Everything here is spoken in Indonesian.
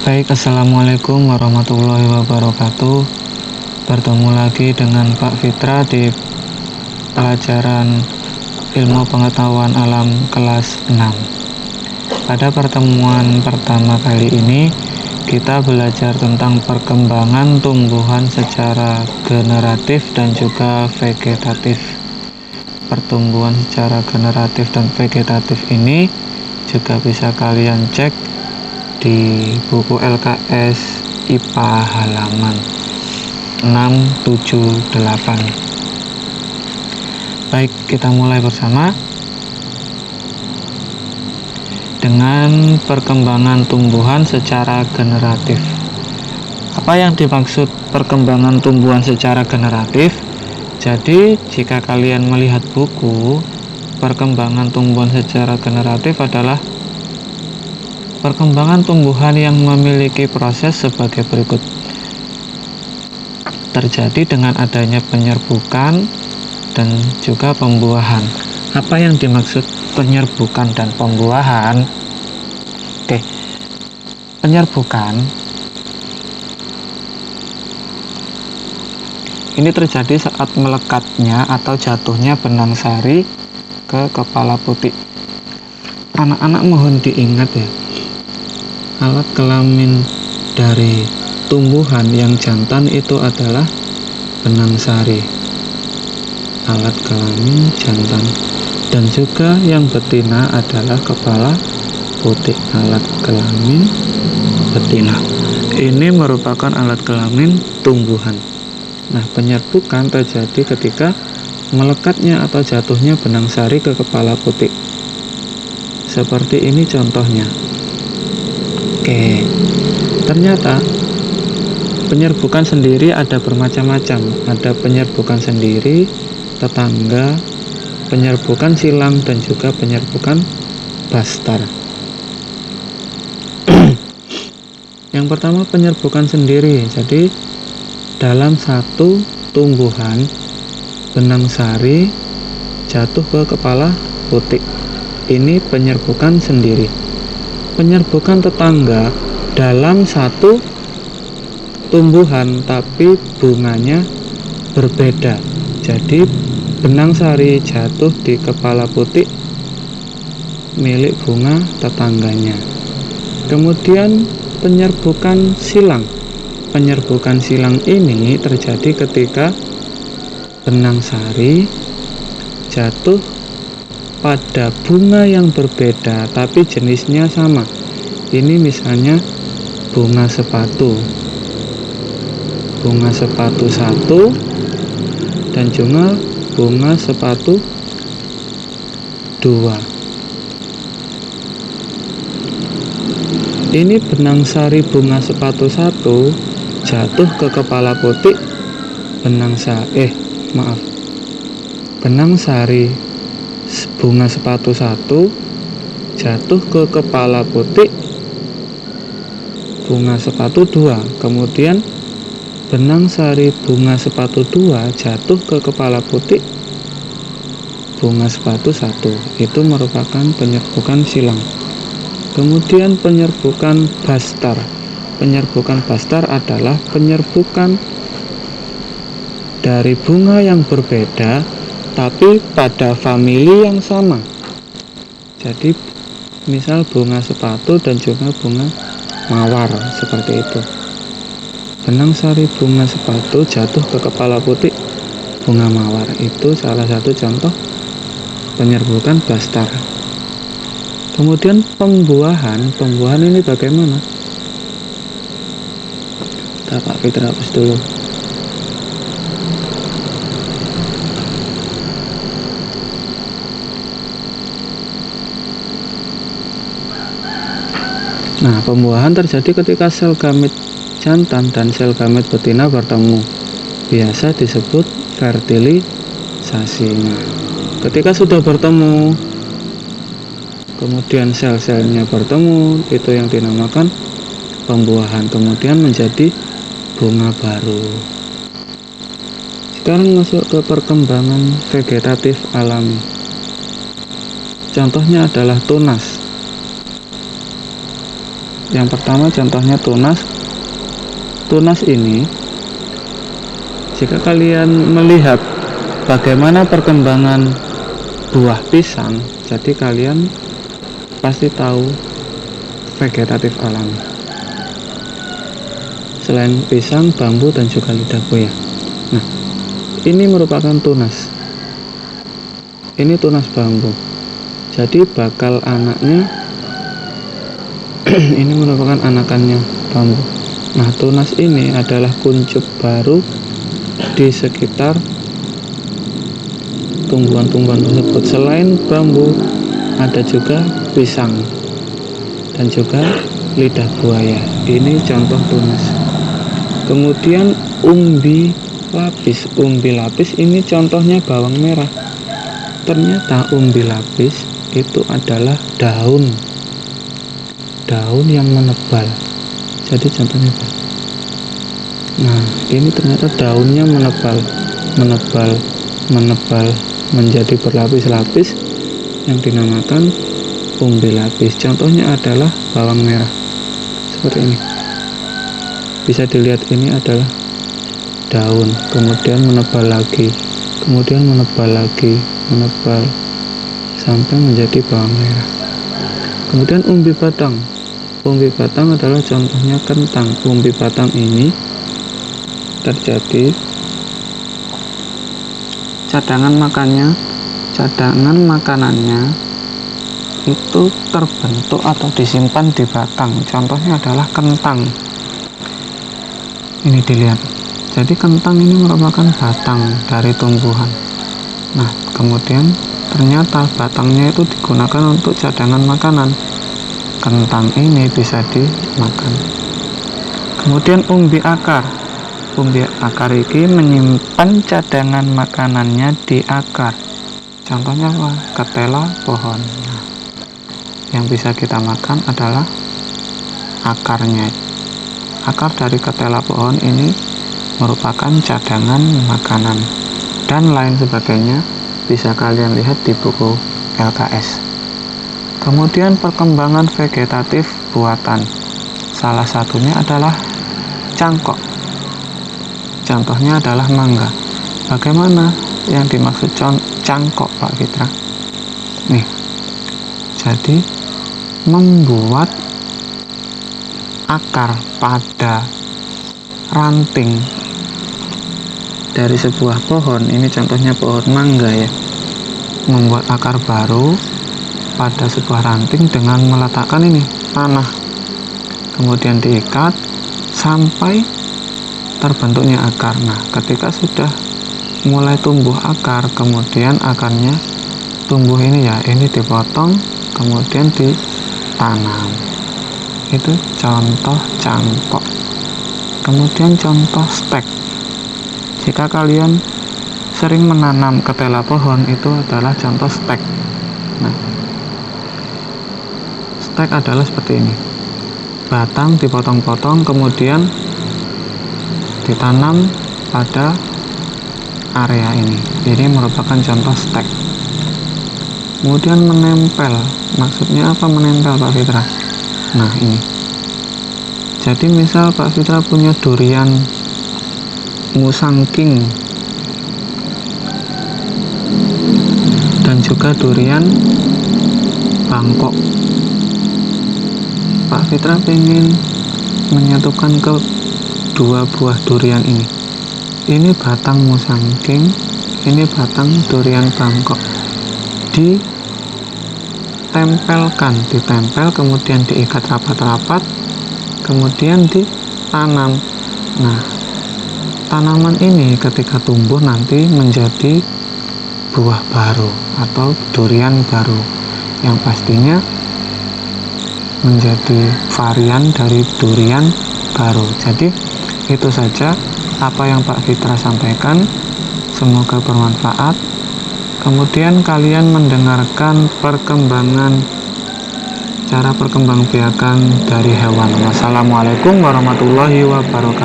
Baik, Assalamualaikum warahmatullahi wabarakatuh. Bertemu lagi dengan Pak Fitra di pelajaran ilmu pengetahuan alam kelas 6. Pada pertemuan pertama kali ini, kita belajar tentang perkembangan tumbuhan secara generatif dan juga vegetatif. Pertumbuhan secara generatif dan vegetatif ini juga bisa kalian cek di buku LKS IPA halaman 678. Baik, kita mulai bersama dengan perkembangan tumbuhan secara generatif. Apa yang dimaksud perkembangan tumbuhan secara generatif? Jadi, jika kalian melihat buku, perkembangan tumbuhan secara generatif adalah perkembangan tumbuhan yang memiliki proses sebagai berikut. Terjadi dengan adanya penyerbukan dan juga pembuahan. Apa yang dimaksud penyerbukan dan pembuahan? Oke. Penyerbukan ini terjadi saat melekatnya atau jatuhnya benang sari ke kepala putih. Anak-anak mohon diingat ya, alat kelamin dari tumbuhan yang jantan itu adalah benang sari. Alat kelamin jantan. Dan juga yang betina adalah kepala putih. Alat kelamin betina. Ini merupakan alat kelamin tumbuhan. Nah, penyerbukan terjadi ketika melekatnya atau jatuhnya benang sari ke kepala putih. Seperti ini contohnya. Oke, ternyata penyerbukan sendiri ada bermacam-macam. Ada penyerbukan sendiri, tetangga, penyerbukan silang, dan juga penyerbukan bastar. Yang pertama, penyerbukan sendiri. Jadi, dalam satu tumbuhan, benang sari jatuh ke kepala putih. Ini penyerbukan sendiri. Penyerbukan tetangga dalam satu tumbuhan tapi bunganya berbeda. Jadi benang sari jatuh di kepala putih milik bunga tetangganya. Kemudian penyerbukan silang. Penyerbukan silang ini terjadi ketika benang sari jatuh pada bunga yang berbeda tapi jenisnya sama. Ini misalnya bunga sepatu. Bunga sepatu 1 dan juga bunga sepatu 2. Ini benang sari bunga sepatu 1 jatuh ke kepala putih. Benang sari bunga sepatu 1 jatuh ke kepala putih bunga sepatu 2. Kemudian benang sari bunga sepatu 2 jatuh ke kepala putih bunga sepatu 1. Itu merupakan penyerbukan silang. Kemudian penyerbukan bastar. Penyerbukan bastar adalah penyerbukan dari bunga yang berbeda tapi pada famili yang sama. Jadi misal bunga sepatu dan juga bunga mawar, seperti itu. Benang sari bunga sepatu jatuh ke kepala putih bunga mawar. Itu salah satu contoh penyerbukan bastar. Kemudian pembuahan ini bagaimana? Pak Fitra hapus dulu. Nah, pembuahan terjadi ketika sel gamit jantan dan sel gamit betina bertemu. Biasa disebut fertilisasi. Nah, ketika sudah bertemu, kemudian sel-selnya bertemu, itu yang dinamakan pembuahan. Kemudian menjadi bunga baru. Sekarang masuk ke perkembangan vegetatif alami. Contohnya adalah tunas. Yang pertama contohnya tunas. Tunas ini, jika kalian melihat bagaimana perkembangan buah pisang, jadi kalian pasti tahu vegetatif alami. Selain pisang, bambu, dan juga lidah buaya. Nah, ini merupakan tunas. Ini tunas bambu. Jadi bakal anaknya ini merupakan anakannya bambu. Nah, tunas ini adalah kuncup baru di sekitar tumbuhan-tumbuhan tersebut. Selain bambu, ada juga pisang dan juga lidah buaya. Ini contoh tunas. Kemudian umbi lapis. Umbi lapis ini contohnya bawang merah. Ternyata umbi lapis itu adalah daun yang menebal. Jadi contohnya apa? Nah, ini ternyata daunnya menebal menjadi berlapis-lapis yang dinamakan umbi lapis. Contohnya adalah bawang merah. Seperti ini. Bisa dilihat, ini adalah daun, kemudian menebal lagi, kemudian menebal lagi, menebal sampai menjadi bawang merah. Kemudian umbi batang. Umbi batang adalah contohnya kentang. Umbi batang ini terjadi cadangan makanannya itu terbentuk atau disimpan di batang. Contohnya adalah kentang. Ini dilihat. Jadi kentang ini merupakan batang dari tumbuhan. Nah, kemudian ternyata batangnya itu digunakan untuk cadangan makanan. Kentang ini bisa dimakan. Kemudian umbi akar. Umbi akar ini menyimpan cadangan makanannya di akar. Contohnya apa? Ketela pohon. Nah, yang bisa kita makan adalah akarnya. Akar dari ketela pohon ini merupakan cadangan makanan dan lain sebagainya. Bisa kalian lihat di buku LKS. Kemudian perkembangan vegetatif buatan. Salah satunya adalah cangkok. Contohnya adalah mangga. Bagaimana yang dimaksud cangkok, Pak Fitra? Nih, jadi membuat akar pada ranting dari sebuah pohon. Ini contohnya pohon mangga ya. Membuat akar baru pada sebuah ranting dengan meletakkan ini tanah, kemudian diikat sampai terbentuknya akar. Nah, ketika sudah mulai tumbuh akar, kemudian akarnya tumbuh ini ya, ini dipotong kemudian ditanam. Itu contoh cangkok. Kemudian contoh stek. Jika kalian sering menanam ketela pohon, itu adalah contoh stek. Nah, stek adalah seperti ini. Batang dipotong-potong kemudian ditanam pada area ini. Ini merupakan contoh stek. Kemudian menempel. Maksudnya apa menempel, Pak Fitra? Nah, ini. Jadi misal Pak Fitra punya durian Musang King dan juga durian Bangkok. Pak Fitra ingin menyatukan ke dua buah durian ini. Ini batang Musang King, ini batang durian Bangkok. Ditempel kemudian diikat rapat-rapat, kemudian ditanam. Nah, tanaman ini ketika tumbuh nanti menjadi buah baru atau durian baru yang pastinya menjadi varian dari durian baru. Jadi itu saja apa yang Pak Fitra sampaikan, semoga bermanfaat. Kemudian kalian mendengarkan cara perkembangbiakan dari hewan. Wassalamualaikum warahmatullahi wabarakatuh.